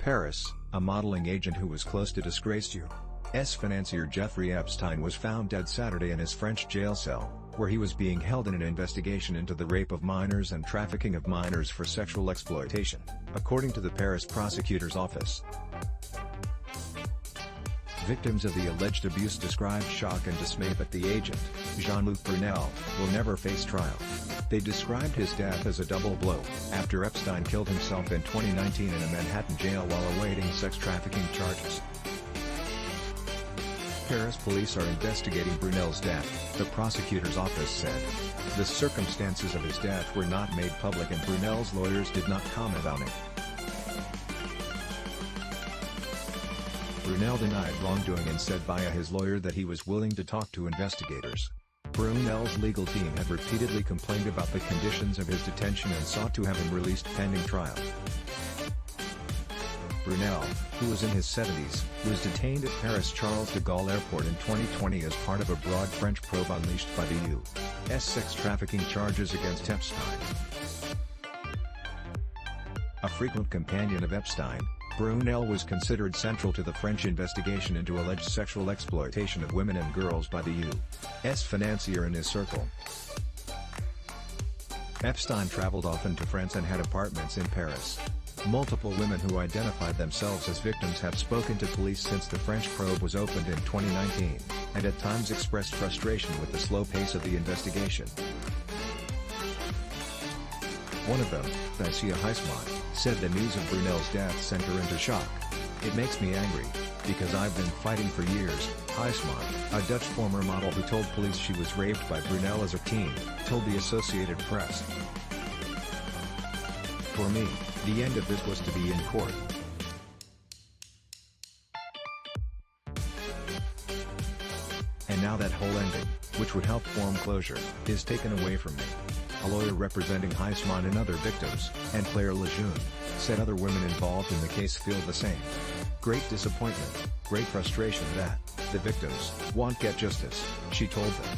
Paris, a modeling agent who was close to disgraced U.S. financier Jeffrey Epstein was found dead Saturday in his French jail cell, where he was being held in an investigation into the rape of minors and trafficking of minors for sexual exploitation, according to the Paris prosecutor's office. Victims of the alleged abuse described shock and dismay, but the agent, Jean Luc Brunel, will never face trial. They described his death as a double blow, after Epstein killed himself in 2019 in a Manhattan jail while awaiting sex trafficking charges. Paris police are investigating Brunel's death, the prosecutor's office said. The circumstances of his death were not made public and Brunel's lawyers did not comment on it. Brunel denied wrongdoing and said via his lawyer that he was willing to talk to investigators. Brunel's legal team had repeatedly complained about the conditions of his detention and sought to have him released pending trial. Brunel, who was in his 70s, was detained at Paris Charles de Gaulle Airport in 2020 as part of a broad French probe unleashed by the U.S. sex trafficking charges against Epstein. A frequent companion of Epstein, Brunel was considered central to the French investigation into alleged sexual exploitation of women and girls by the U.S. financier in his circle. Epstein traveled often to France and had apartments in Paris. Multiple women who identified themselves as victims have spoken to police since the French probe was opened in 2019, and at times expressed frustration with the slow pace of the investigation. One of them, Thysia Huisman, said the news of Brunel's death sent her into shock. "It makes me angry, because I've been fighting for years," Huisman, a Dutch former model who told police she was raped by Brunel as a teen, told the Associated Press. "For me, the end of this was to be in court. And now that whole ending, which would help form closure, is taken away from me." A lawyer representing Huisman and other victims, and player Lejeune, said other women involved in the case feel the same. "Great disappointment, great frustration that the victims won't get justice," she told them.